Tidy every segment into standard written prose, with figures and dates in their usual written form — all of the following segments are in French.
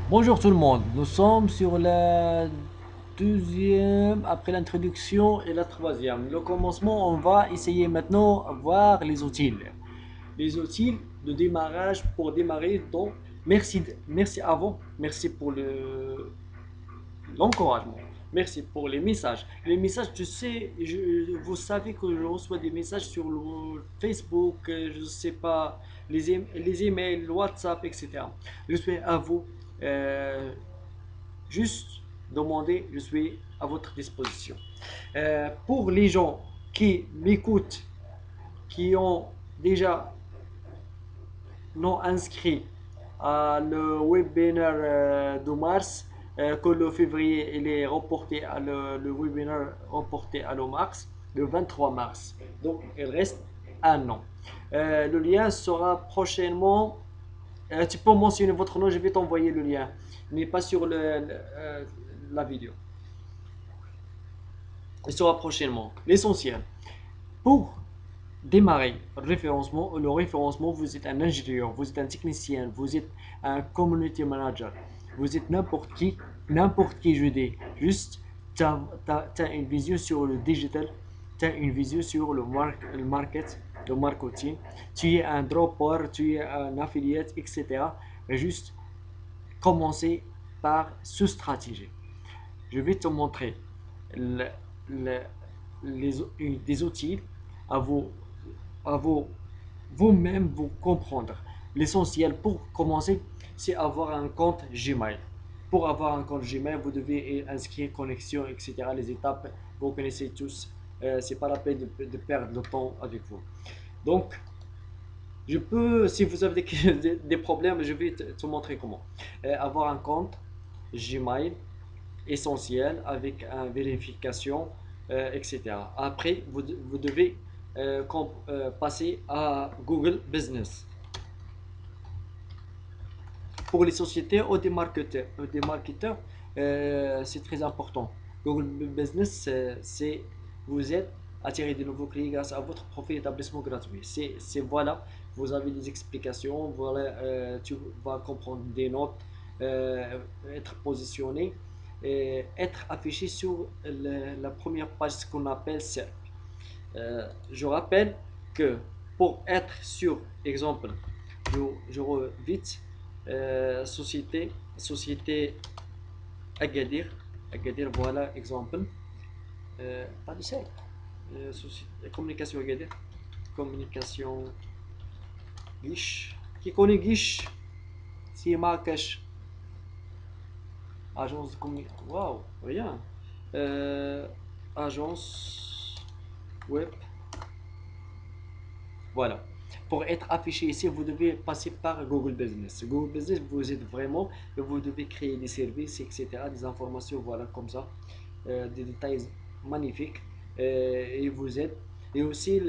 Bonjour tout le monde, nous sommes sur la deuxième, après l'introduction et la troisième. Le commencement, on va essayer maintenant à voir les outils. Les outils de démarrage pour démarrer. Donc, merci avant, merci pour l'encouragement. Merci pour les messages. Les messages, tu sais, vous savez que je reçois des messages sur le Facebook, je ne sais pas, les emails, WhatsApp, etc. Je suis à vous. Euh, Juste demander, je suis à votre disposition. Pour les gens qui m'écoutent, qui ont déjà non inscrit à le webinaire de mars, que le février il est reporté à le webinaire reporté à le mars, le 23 mars. Donc il reste un an. Le lien sera prochainement. Tu peux mentionner votre nom, je vais t'envoyer le lien, mais pas sur la vidéo. Il sera prochainement. L'essentiel. Pour démarrer le référencement, vous êtes un ingénieur, vous êtes un technicien, vous êtes un community manager, vous êtes n'importe qui je dis. Juste, tu as une vision sur le digital, tu as une vision sur le market, le marketing, tu es un dropper, tu es un affiliate, etc. Et juste commencer par ce stratégie. Je vais te montrer le- le- des outils à vous, à vous, vous-même vous comprendre. L'essentiel pour commencer, c'est avoir un compte Gmail. Pour avoir un compte Gmail, vous devez inscrire connexion, etc. Les étapes, vous connaissez tous. C'est pas la peine de perdre le temps avec vous. Donc, je peux, si vous avez des problèmes, je vais te montrer comment. Avoir un compte Gmail essentiel avec une vérification, etc. Après, vous devez passer à Google Business. Pour les sociétés ou des marketeurs, c'est très important. Google Business, c'est vous êtes attirer de nouveaux clients grâce à votre profil établissement gratuit. Voilà, vous avez des explications, voilà, tu vas comprendre des notes, être positionné, et être affiché sur la première page, ce qu'on appelle SERP. Je rappelle que pour être sur, exemple, je vite, société Agadir, Agadir, voilà, exemple, pas de ça, communication Agadir, communication Guiche, qui connaît Guiche, c'est Marrakech, agence de communication, waouh, rien, Euh, agence web. Voilà. Pour être affiché ici, vous devez passer par Google Business. Google Business, vous êtes vraiment, vous devez créer des services, etc., des informations, voilà, comme ça, des détails magnifiques. Et vous êtes. Et aussi,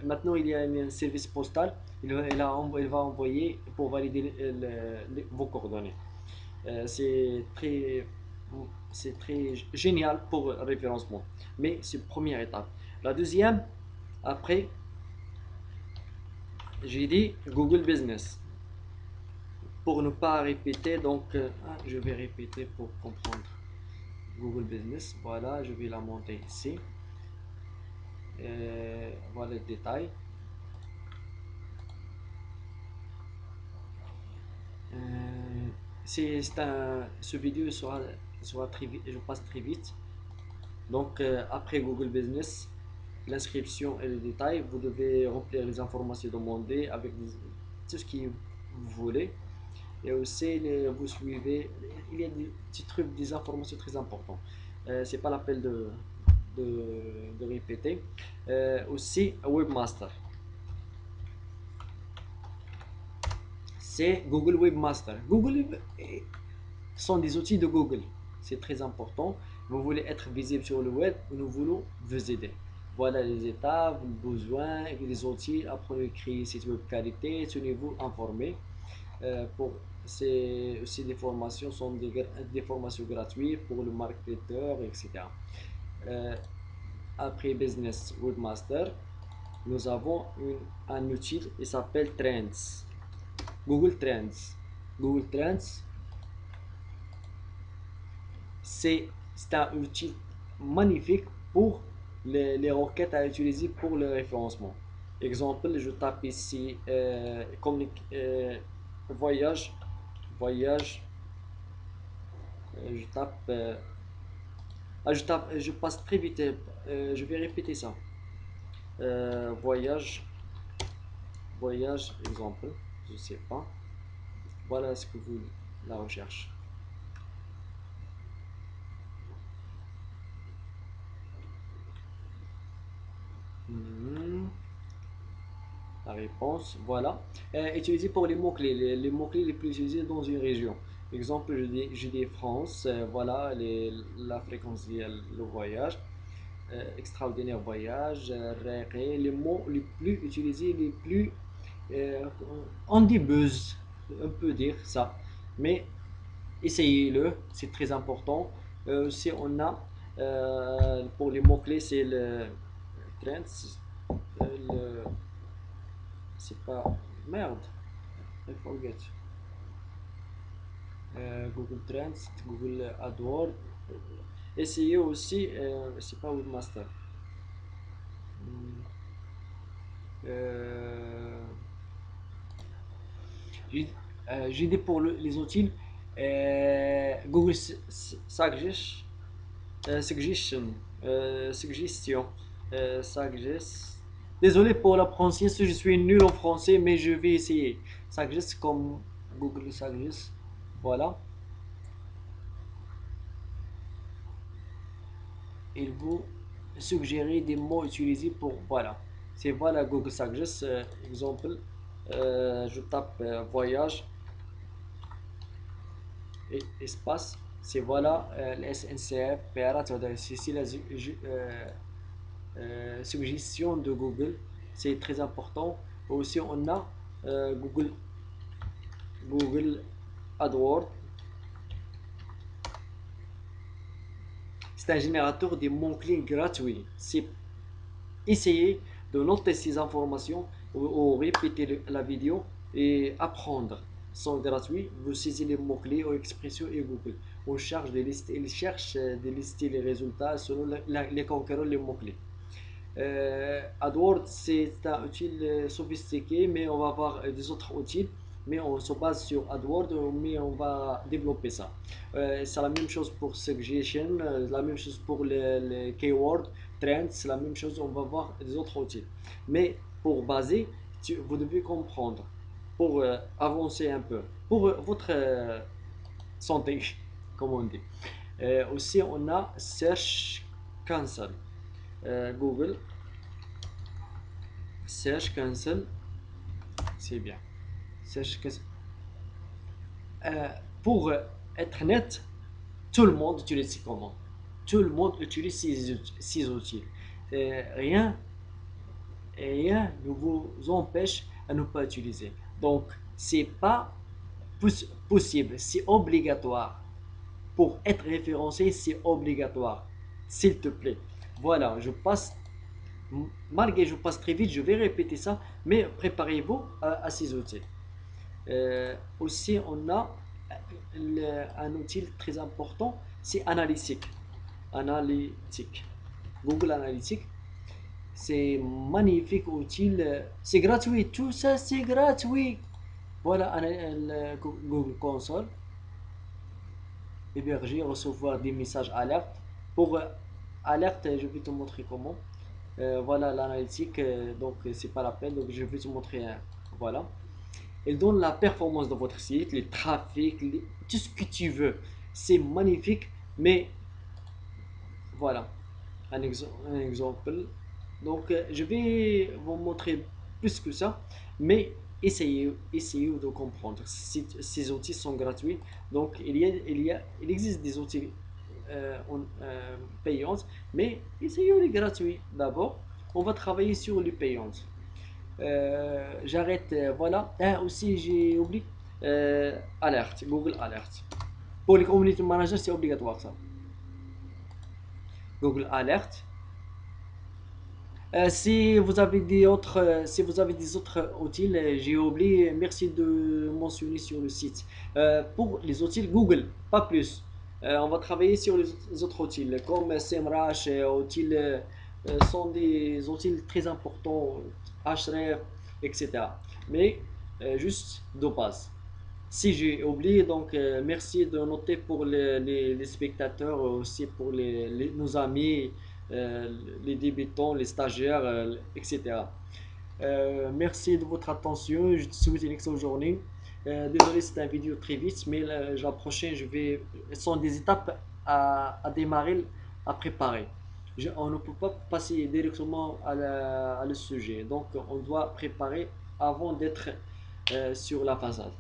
maintenant, il y a un service postal. Il va envoyer pour valider vos coordonnées. C'est très, c'est très génial pour le référencement. Mais c'est la première étape. La deuxième, après, j'ai dit Google Business. Pour ne pas répéter, donc je vais répéter pour comprendre. Google Business, voilà, je vais la monter ici. Voilà le détail. Euh, ce vidéo sera très vite, je passe très vite. Donc après Google Business, l'inscription et le détail, vous devez remplir les informations demandées avec tout ce que vous voulez. Et aussi, vous suivez, il y a des petits trucs, des informations très importantes. C'est pas la peine de répéter. Aussi, Webmaster. C'est Google Webmaster. Sont des outils de Google. C'est très important. Vous voulez être visible sur le web, nous voulons vous aider. Voilà les étapes, les besoins, les outils. Apprenez à créer site web qualité, tenez-vous informé. Pour c'est aussi des formations sont des formations gratuites pour le marketeur, etc. Euh, Après Business Webmaster, nous avons un outil qui s'appelle Trends. Google Trends. Google Trends, C'est un outil magnifique pour les requêtes à utiliser pour le référencement. Exemple, je tape ici voyage, voyage, je tape, je passe très vite, je vais répéter ça. Voyage, voyage, exemple, je sais pas. Voilà ce que vous, la recherche. Hmm. La réponse, voilà. Utilisé pour les mots-clés, les mots-clés les plus utilisés dans une région. Exemple, je dis France, voilà la fréquence, le voyage, extraordinaire voyage, rêver, les mots les plus utilisés, les plus. euh, on dit buzz, on peut dire ça. Mais essayez-le, c'est très important. Si on a, pour les mots-clés, c'est le trends, le c'est pas. Merde, I forget. Google Trends, Google AdWords. Essayez aussi, c'est pas Webmaster. Hmm, Euh, j'ai j'ai dit pour les outils Google Suggest, Suggestion, Suggestion, Suggest. Désolé pour la prononciation, je suis nul en français, mais je vais essayer. Suggest comme Google Suggest. Voilà. Il vous suggérer des mots utilisés pour voilà. C'est voilà Google Suggest. Exemple, je tape voyage et espace. C'est voilà le SNCF, PRA, c'est ici la suggestion de Google. C'est très important. Aussi, on a Google AdWords. C'est un générateur de mots-clés gratuit. C'est essayer de noter ces informations ou répéter la vidéo et apprendre. Sont gratuits. Vous saisissez les mots-clés ou expressions et Google. On charge de lister, il cherche de lister les résultats selon les concurrents, les mots-clés. AdWords, c'est un outil sophistiqué, mais on va avoir des autres outils. Mais on se base sur AdWords, mais on va développer ça. C'est la même chose pour Suggestion, la même chose pour les keywords, Trends, c'est la même chose, on va voir des autres outils. Mais pour baser, vous devez comprendre, pour avancer un peu, pour votre santé, comme on dit. Aussi, on a Search Console. Google Search Console, c'est bien. Search Console. Euh, pour être net, tout le monde utilise ces commandes. Tout le monde utilise ces outils. Rien, rien ne vous empêche à ne pas utiliser. Donc, c'est pas possible, c'est obligatoire. Pour être référencé, c'est obligatoire. S'il te plaît. Voilà, je passe malgré je passe très vite, je vais répéter ça, mais préparez-vous à ces outils. Aussi, on a un outil très important, c'est Analytics. Analytics. Google Analytics, c'est magnifique outil, c'est gratuit, tout ça c'est gratuit. Voilà, Google Console, héberger, recevoir des messages alerte. Pour alerte, je vais te montrer comment. Voilà l'analytique, donc c'est pas la peine, donc je vais te montrer. Voilà. Elle donne la performance de votre site, les trafics, tout ce que tu veux. C'est magnifique, mais voilà un exemple. Donc je vais vous montrer plus que ça, mais essayez de comprendre. Ces outils sont gratuits, donc il existe des outils payants, mais essayez les gratuits d'abord. On va travailler sur les payantes. J'arrête, voilà. Ah, aussi, j'ai oublié. Alerte, Google Alert. Pour les community managers, c'est obligatoire ça. Google Alert. Si vous avez des autres outils, j'ai oublié, merci de mentionner sur le site. Pour les outils Google, pas plus. On va travailler sur les autres outils, comme SEMrush, outils, sont des outils très importants, Href, etc. Mais juste de base. Si j'ai oublié, donc merci de noter pour les spectateurs, aussi pour nos amis, euh, les débutants, les stagiaires, etc. Merci de votre attention. Je te souhaite une excellente journée. Désolé, c'est une vidéo très vite, mais la prochaine, ce sont des étapes à démarrer, à préparer. On ne peut pas passer directement à le sujet. Donc, on doit préparer avant d'être sur la façade.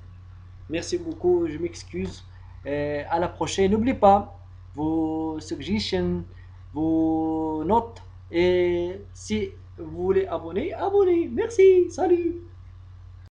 Merci beaucoup, je m'excuse. À la prochaine. N'oubliez pas vos suggestions, vos notes. Et si vous voulez abonner, abonnez. Merci, salut.